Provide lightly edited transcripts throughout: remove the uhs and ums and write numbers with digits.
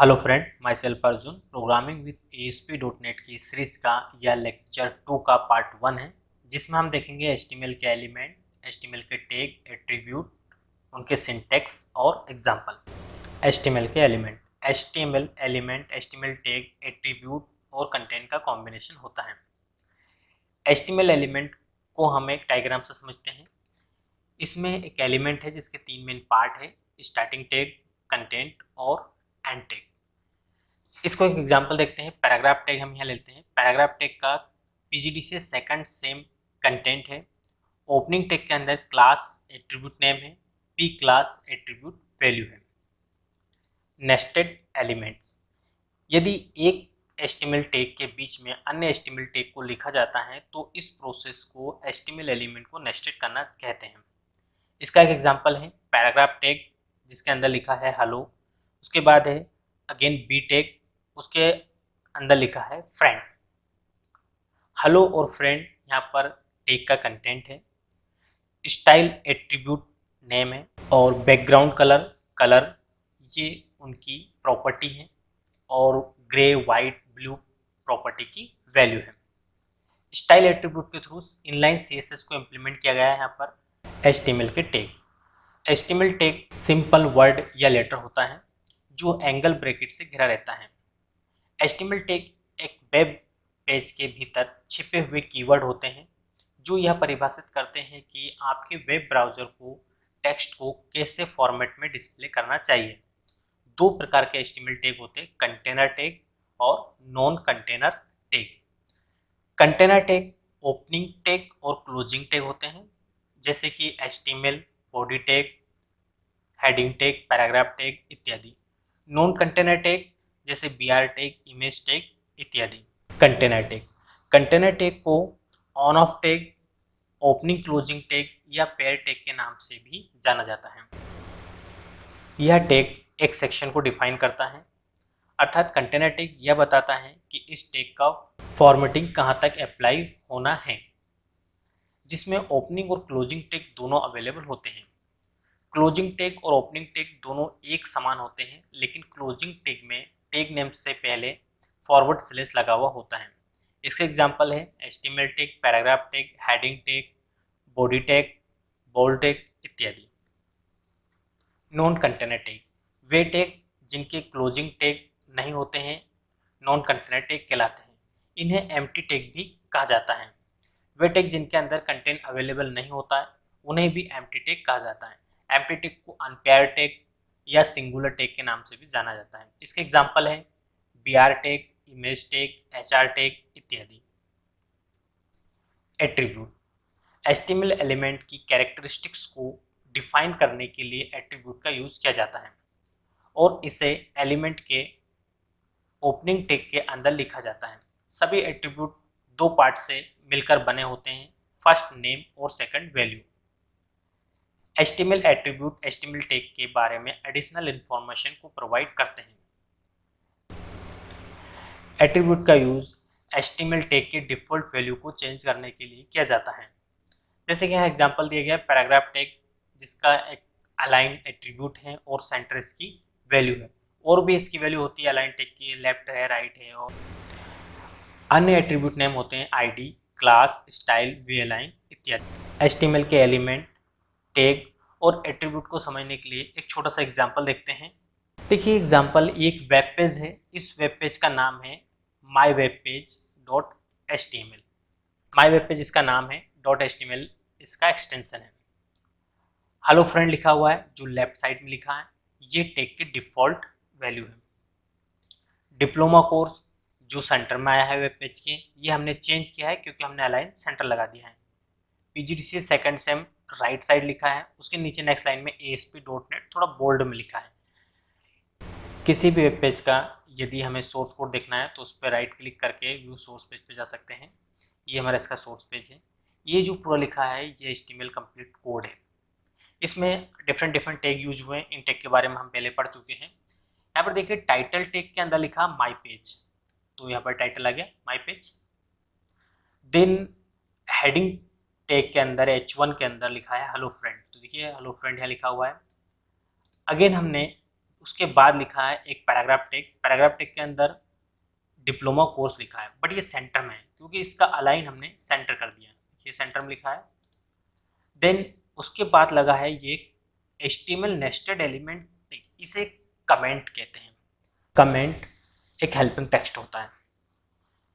Hello friend, my self Arjun. Programming with ASP.NET की series का यह लेक्चर 2 का पार्ट 1 है, जिसमें हम देखेंगे HTML के एलिमेंट, HTML के टैग, एट्रीब्यूट, उनके सिंटैक्स और एग्जाम्पल। HTML के एलिमेंट, HTML टैग, एट्रीब्यूट और कंटेंट का कॉम्बिनेशन होता है। HTML एलिमेंट को हम एक डायग्राम से समझते हैं। इसमें एक एलिमेंट है जिसके 3 मेन पार्ट है: स्टार्टिंग टैग, कंटेंट और एंड टैग। इसको एक एग्जांपल देखते हैं। पैराग्राफ टैग हम यहाँ लेते हैं। पैराग्राफ टैग का PGD से सेकंड सेम कंटेंट है। ओपनिंग टैग के अंदर क्लास एट्रीब्यूट नेम है, P क्लास एट्रीब्यूट वैल्यू है। नेस्टेड एलिमेंट्स, यदि एक HTML टैग के बीच में अन्य HTML टैग को लिखा जाता है तो इस प्रोसेस को HTML एलिमेंट को नेस्टेड करना कहते हैं। इसका एक एग्जांपल है पैराग्राफ टैग, जिसके अंदर लिखा है हेलो। उसके बाद है अगेन बी टैग, उसके अंदर लिखा है फ्रेंड। हेलो और फ्रेंड यहाँ पर टैग का कंटेंट है। स्टाइल एट्रीब्यूट नेम है और बैकग्राउंड कलर ये उनकी प्रॉपर्टी है और ग्रे, वाइट, ब्लू प्रॉपर्टी की वैल्यू है। स्टाइल एट्रीब्यूट के थ्रू इनलाइन CSS को इम्प्लीमेंट किया गया है यहाँ पर HTML के tag. HTML tag simple word या लेटर होता है जो एंगल ब्रैकेट से घिरा रहता है। HTML टैग एक वेब पेज के भीतर छिपे हुए कीवर्ड होते हैं जो यह परिभाषित करते हैं कि आपके वेब ब्राउज़र को टेक्स्ट को कैसे फॉर्मेट में डिस्प्ले करना चाहिए। 2 प्रकार के HTML टैग होते हैं, कंटेनर टैग और non container tag. Container tag opening tag और क्लोजिंग टैग होते हैं, जैसे कि HTML body tag, heading tag, paragraph tag इत्यादि। नॉन कंटेनर टैग जैसे BR टैग, इमेज टैग इत्यादि। कंटेनर टैग को on off tag, opening closing tag या पेयर टैग के नाम से भी जाना जाता है। यह टैग एक सेक्शन को डिफाइन करता है, अर्थात कंटेनर टैग यह बताता है कि इस टैग का फॉर्मेटिंग कहाँ तक अप्लाई होना है, जिसमें ओपनिंग और क्लोजिंग टैग दोनों अवेलेबल होते हैं। क्लोजिंग टैग और ओपनिंग टैग दोनों एक समान होते हैं, लेकिन क्लोजिंग टैग में टैग नेम से पहले फॉरवर्ड स्लैश लगा हुआ होता है। इसके एग्जांपल है HTML tag, paragraph tag, heading tag, body tag, bold tag इत्यादि। नॉन कंटेनर टैग, वे टैग जिनके क्लोजिंग टैग नहीं होते हैं नॉन कंटेनर टैग कहलाते हैं। इन्हें एम्प्टी टैग भी कहा जाता है। वे टैग जिनके अंदर कंटेंट अवेलेबल नहीं होता है उन्हें भी एम्प्टी टैग कहा जाता है। एम्प्टी टैग को अनपेयर टैग या सिंगुलर टैग के नाम से भी जाना जाता है। इसके एग्जांपल है BR tag, image tag, HR tag इत्यादि। एट्रीब्यूट, HTML एलिमेंट की कैरेक्टरिस्टिक्स को डिफाइन करने के लिए एट्रीब्यूट का यूज किया जाता है और इसे एलिमेंट के ओपनिंग टैग के अंदर लिखा जाता है। सभी एट्रीब्यूट 2 पार्ट से मिलकर बने होते हैं, फर्स्ट नेम और second value. HTML attribute HTML tag के बारे में एडिशनल इंफॉर्मेशन को प्रोवाइड करते हैं। एट्रीब्यूट का यूज HTML टैग के डिफॉल्ट वैल्यू को चेंज करने के लिए किया जाता है। जैसे कि यहाँ एग्जांपल दिया गया पैराग्राफ टैग, जिसका एक अलाइन एट्रीब्यूट है और सेंटर इसकी वैल्यू है, और भी इसकी वैल्यू होती है अलाइन टैग की, लेफ्ट है, राइट है। और अन्य एट्रीब्यूट नेम होते हैं ID, क्लास, स्टाइल, VAlign इत्यादि। HTML के एलिमेंट, टैग और एट्रीब्यूट को समझने के लिए एक छोटा सा एग्जांपल देखते हैं। देखिए एग्जांपल, एक वेब पेज है। इस वेब पेज का नाम है mywebpage.html। माई वेब पेज इसका नाम है, .html इसका एक्सटेंशन है। हेलो फ्रेंड लिखा हुआ है जो लेफ्ट साइड में लिखा है, ये टैग की डिफॉल्ट वैल्यू है। डिप्लोमा कोर्स जो सेंटर में आया है वेब पेज के, ये हमने चेंज किया है क्योंकि हमने अलाइन सेंटर लगा दिया है। PGDCA second same right side लिखा है, उसके नीचे नेक्स्ट लाइन में ASP.NET थोड़ा बोल्ड में लिखा है। किसी भी वेब पेज का यदि हमें सोर्स कोड देखना है तो उस पर राइट क्लिक करके व्यू सोर्स पेज पे जा सकते हैं। ये हमारा इसका सोर्स पेज है। ये जो पूरा लिखा है ये HTML कंप्लीट कोड है। इसमें डिफरेंट टैग यूज हुए हैं। इन टैग के बारे में हम पहले पढ़ चुके हैं। यहाँ पर देखिए टाइटल टैग के अंदर लिखा माई पेज, तो यहाँ पर टाइटल आ गया my page. Then heading tag के अंदर H1 के अंदर लिखा है हेलो फ्रेंड, तो देखिए हेलो फ्रेंड यहाँ लिखा हुआ है। अगेन हमने उसके बाद लिखा है एक पैराग्राफ टेक के अंदर डिप्लोमा कोर्स लिखा है, बट ये सेंटर में है क्योंकि इसका अलाइन हमने सेंटर कर दिया, ये सेंटर में लिखा है। देन उसके बाद लगा है ये HTML नेस्टेड एलिमेंट, इसे कमेंट कहते हैं। कमेंट एक हेल्पिंग टेक्स्ट होता है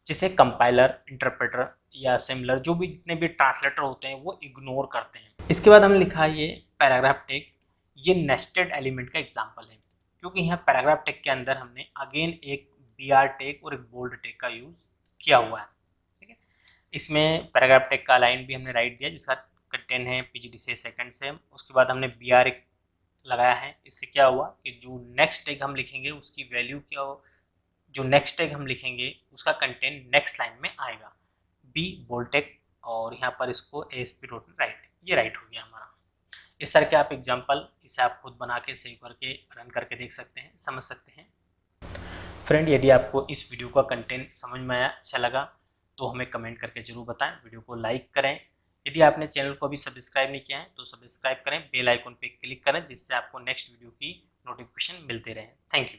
जिसे कंपाइलर, इंटरप्रेटर या सिमिलर जो भी जितने भी ट्रांसलेटर होते हैं वो इग्नोर करते हैं। इसके बाद हमने लिखा है ये पैराग्राफ टेग, ये नेस्टेड एलिमेंट का एग्जांपल है क्योंकि यहाँ पैराग्राफ टेग के अंदर हमने अगेन एक BR टेग और एक बोल्ड टेग का यूज़ किया हुआ है। ठीक है, इसमें पैराग्राफ टेग का लाइन भी हमने राइट दिया जिसका कंटेंट है PGDCA सेकंड से। उसके बाद हमने BR एक लगाया है, इससे क्या हुआ कि जो नेक्स्ट टेग हम लिखेंगे उसकी वैल्यू क्या हो, जो नेक्स्ट टैग हम लिखेंगे उसका कंटेंट नेक्स्ट लाइन में आएगा, बी बोल्ड टैग, और यहाँ पर इसको ASP डॉट राइट, ये राइट हो गया हमारा। इस तरह के आप एग्जांपल इसे आप खुद बना के सेव करके रन करके देख सकते हैं, समझ सकते हैं। फ्रेंड, यदि आपको इस वीडियो का कंटेंट समझ में आया, अच्छा लगा तो हमें कमेंट करके जरूर बताएं, वीडियो को लाइक करें। यदि आपने चैनल को अभी सब्सक्राइब नहीं किया है तो सब्सक्राइब करें, बेल आइकन पे क्लिक करें जिससे आपको नेक्स्ट वीडियो की नोटिफिकेशन मिलते रहे। Thank you.